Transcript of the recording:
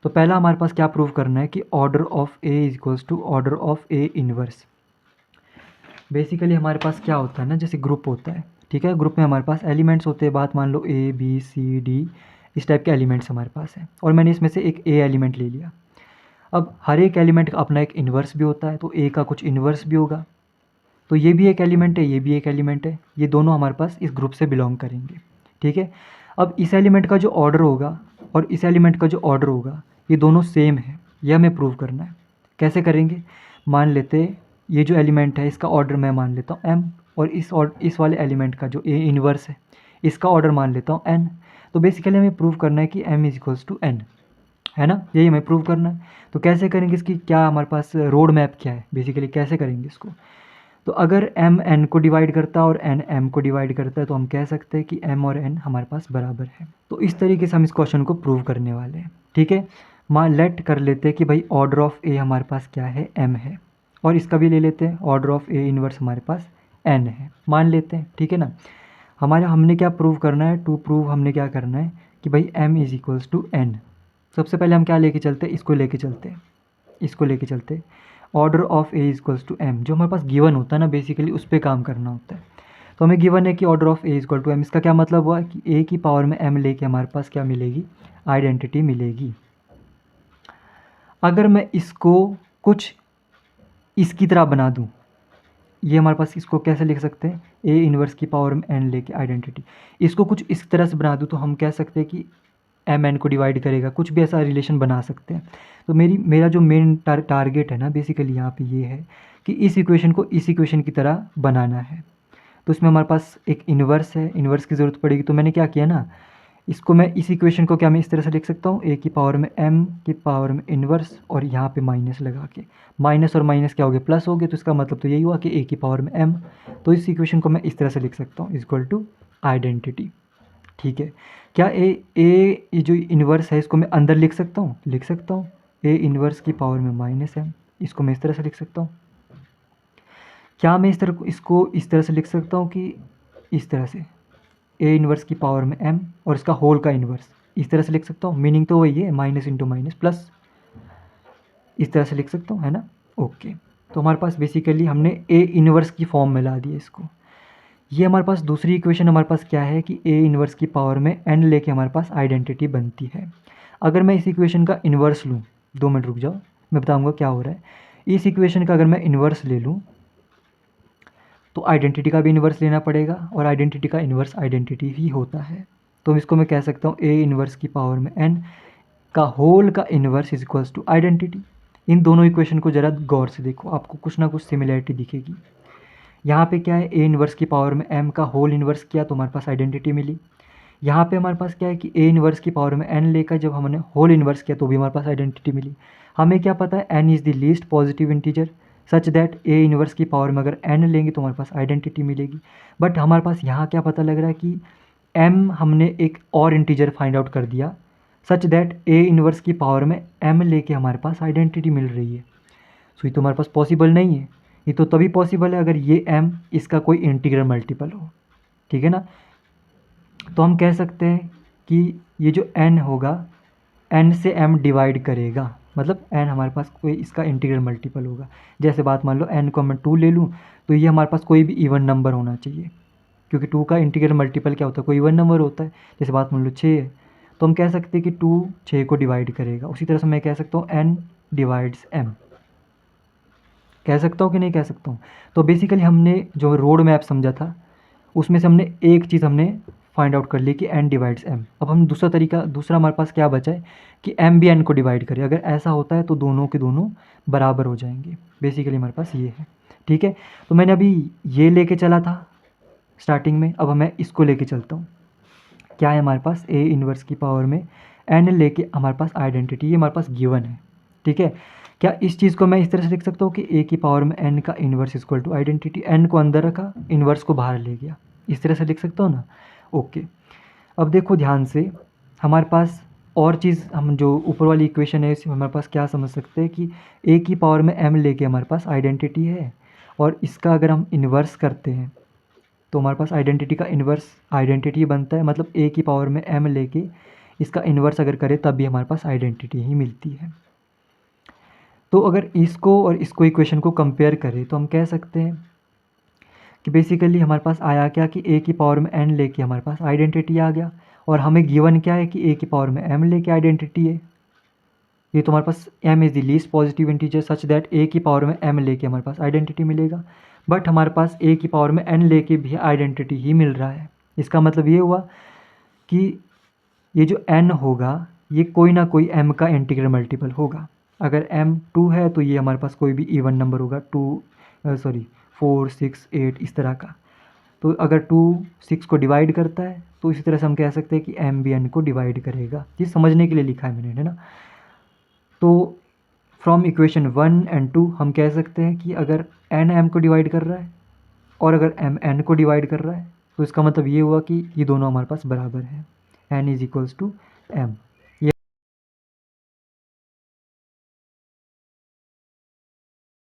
तो पहला हमारे पास क्या प्रूव करना है कि order of a is equals to order of a inverse. Basically हमारे पास क्या होता है ना, जैसे ग्रुप होता है, ठीक है, ग्रुप में हमारे पास एलिमेंट्स होते हैं, बात मान लो ए बी सी डी, इस टाइप के एलिमेंट्स हमारे पास है, और मैंने इसमें से एक ए एलिमेंट ले लिया। अब हर एक एलिमेंट का अपना एक इन्वर्स भी होता है, तो ए का कुछ इन्वर्स भी होगा, तो ये भी एक एलिमेंट है, ये भी एक एलिमेंट है, ये दोनों हमारे पास इस ग्रुप से बिलोंग करेंगे, ठीक है। अब इस एलिमेंट का जो ऑर्डर होगा और इस एलिमेंट का जो ऑर्डर होगा, ये दोनों सेम है, यह हमें प्रूव करना है। कैसे करेंगे, मान लेते ये जो एलिमेंट है इसका ऑर्डर मैं मान लेता हूँ एम, और इस वाले एलिमेंट का जो ए इन्वर्स है इसका ऑर्डर मान लेता हूँ एन। तो बेसिकली हमें प्रूव करना है कि m is equals to n, है ना, यही हमें प्रूव करना है। तो कैसे करेंगे, इसकी क्या हमारे पास रोड मैप क्या है, बेसिकली कैसे करेंगे इसको। तो अगर m n को डिवाइड करता है और n m को डिवाइड करता है तो हम कह सकते हैं कि m और n हमारे पास बराबर है। तो इस तरीके से हम इस क्वेश्चन को प्रूव करने वाले हैं, ठीक है। मान लेट कर लेते हैं कि भाई ऑर्डर ऑफ a हमारे पास क्या है, m है, और इसका भी ले लेते हैं, ऑर्डर ऑफ a इनवर्स हमारे पास n है, मान लेते हैं, ठीक है ना। हमने क्या प्रूव करना है, टू प्रूव हमने क्या करना है कि भाई m is equals to n। सबसे पहले हम क्या लेके चलते हैं, इसको लेके चलते हैं, इसको लेके चलते हैं। Order of A equals to m, जो हमारे पास गिवन होता है ना, बेसिकली उस पर काम करना होता है। तो हमें गिवन है कि order of A equal to m, इसका क्या मतलब हुआ कि ए की पावर में एम लेके हमारे पास क्या मिलेगी, आइडेंटिटी मिलेगी। अगर मैं इसको कुछ इसकी तरह बना दूँ, ये हमारे पास इसको कैसे लिख सकते हैं, ए इनवर्स की पावर में एन लेके आइडेंटिटी, इसको कुछ इस तरह से बना दूँ तो हम कह सकते हैं कि एम एन को डिवाइड करेगा, कुछ भी ऐसा रिलेशन बना सकते हैं। तो मेरा जो मेन टारगेट है ना बेसिकली यहाँ पे ये है कि इस इक्वेशन को इस इक्वेशन की तरह बनाना है। तो इसमें हमारे पास एक इन्वर्स है, इन्वर्स की ज़रूरत पड़ेगी, तो मैंने क्या किया ना, इसको मैं इस इक्वेशन को क्या मैं इस तरह से लिख सकता हूँ, ए की पावर में एम की पावर में इन्वर्स, और यहाँ पे माइनस लगा के, माइनस और माइनस क्या हो गया, प्लस हो गया, तो इसका मतलब तो यही हुआ कि ए की पावर में एम। तो इस इक्वेशन को मैं इस तरह से लिख सकता हूँ, इक्वल टू आइडेंटिटी, ठीक है। क्या ये जो इन्वर्स है इसको मैं अंदर लिख सकता हूँ, लिख सकता हूँ, ए इन्वर्स की पावर में माइनस एम, इसको मैं इस तरह से लिख सकता हूँ। क्या मैं इसको इस तरह से लिख सकता हूँ कि इस तरह से, ए इन्वर्स की पावर में एम और इसका होल का इन्वर्स, इस तरह से लिख सकता हूँ, मीनिंग तो वही है, माइनस इंटू माइनस प्लस, इस तरह से लिख सकता हूँ, है ना। ओके, तो हमारे पास बेसिकली हमने ए इन्वर्स की फॉर्म में ला दिया इसको। ये हमारे पास दूसरी इक्वेशन हमारे पास क्या है कि ए इन्वर्स की पावर में एन लेके हमारे पास आइडेंटिटी बनती है। अगर मैं इस इक्वेशन का इन्वर्स लूँ, 2 मिनट रुक जाओ, मैं बताऊंगा क्या हो रहा है। इस इक्वेशन का अगर मैं इन्वर्स ले लूँ तो आइडेंटिटी का भी इन्वर्स लेना पड़ेगा, और आइडेंटिटी का इन्वर्स आइडेंटिटी ही होता है। तो इसको मैं कह सकता हूँ ए इन्वर्स की पावर में एन का होल का inverse is equals to identity. इन दोनों इक्वेशन को ज़रा गौर से देखो, आपको कुछ ना कुछ सिमिलैरिटी दिखेगी। यहाँ पे क्या है, ए इन्वर्स की पावर में एम का होल इन्वर्स किया तो हमारे पास आइडेंटिटी मिली। यहाँ पे हमारे पास क्या है कि ए इन्वर्स की पावर में एन लेकर जब हमने होल इन्वर्स किया तो भी हमारे पास आइडेंटिटी मिली। हमें क्या पता है, n is the least positive integer such that A inverse की पावर में अगर एन लेंगे तो हमारे पास आइडेंटिटी मिलेगी। बट हमारे पास यहाँ क्या पता लग रहा है कि एम हमने एक और इंटीजर फाइंड आउट कर दिया सच दैट ए इन्वर्स की पावर में एम लेके हमारे पास आइडेंटिटी मिल रही है। सो ये तो हमारे पास पॉसिबल नहीं है। ये तो तभी पॉसिबल है अगर ये m इसका कोई इंटीग्रल मल्टीपल हो, ठीक है ना। तो हम कह सकते हैं कि ये जो n होगा, n से m डिवाइड करेगा, मतलब n हमारे पास कोई इसका इंटीग्रल मल्टीपल होगा। जैसे बात मान लो n को मैं 2 ले लूँ तो ये हमारे पास कोई भी इवन नंबर होना चाहिए, क्योंकि 2 का इंटीग्रल मल्टीपल क्या होता है, कोई इवन नंबर होता है। जैसे बात मान लो 6 है, तो हम कह सकते हैं कि 2 6 को डिवाइड करेगा। उसी तरह से मैं कह सकता हूँ n डिवाइड्स m, कह सकता हूँ कि नहीं कह सकता हूँ। तो बेसिकली हमने जो रोड मैप समझा था उसमें से हमने एक चीज़ हमने फाइंड आउट कर ली कि n डिवाइड्स m। अब हम दूसरा हमारे पास क्या बचा है कि m भी n को डिवाइड करे। अगर ऐसा होता है तो दोनों के दोनों बराबर हो जाएंगे। बेसिकली हमारे पास ये है, ठीक है। तो मैंने अभी ये लेके चला था स्टार्टिंग में, अब मैं इसको लेके चलता हूँ। क्या है हमारे पास, ए इन्वर्स की पावर में n लेके हमारे पास आइडेंटिटी, ये हमारे पास गिवन है, ठीक है। क्या इस चीज़ को मैं इस तरह से लिख सकता हूँ कि ए की पावर में n का inverse equal to identity, n को अंदर रखा, इन्वर्स को बाहर ले गया, इस तरह से लिख सकता हूँ ना। ओके, अब देखो ध्यान से, हमारे पास और चीज़, हम जो ऊपर वाली इक्वेशन है इसमें हमारे पास क्या समझ सकते हैं कि ए की पावर में m लेके हमारे पास आइडेंटिटी है, और इसका अगर हम इन्वर्स करते हैं तो हमारे पास आइडेंटिटी का इन्वर्स आइडेंटिटी बनता है। मतलब ए की पावर में m लेके इसका इन्वर्स अगर करें तब भी हमारे पास आइडेंटिटी ही मिलती है। तो अगर इसको और इसको इक्वेशन को कंपेयर करें तो हम कह सकते हैं कि बेसिकली हमारे पास आया क्या कि a की पावर में n लेके हमारे पास आइडेंटिटी आ गया, और हमें गिवन क्या है कि a की पावर में m लेके आइडेंटिटी है। ये तो हमारे पास m is the least positive integer such that a की पावर में m लेके हमारे पास आइडेंटिटी मिलेगा, बट हमारे पास a की पावर में n लेके भी आइडेंटिटी ही मिल रहा है। इसका मतलब ये हुआ कि ये जो n होगा ये कोई ना कोई m का इंटीग्रल मल्टीपल होगा। अगर m 2 है तो ये हमारे पास कोई भी इवन नंबर होगा, 4 6 8 इस तरह का। तो अगर 2 6 को डिवाइड करता है तो इसी तरह से हम कह सकते हैं कि m भी n को डिवाइड करेगा। ये समझने के लिए लिखा है मैंने, है ना। तो फ्रॉम इक्वेशन 1 एंड 2 हम कह सकते हैं कि अगर n m को डिवाइड कर रहा है और अगर m n को डिवाइड कर रहा है तो इसका मतलब ये हुआ कि ये दोनों हमारे पास बराबर है, n is equals to m।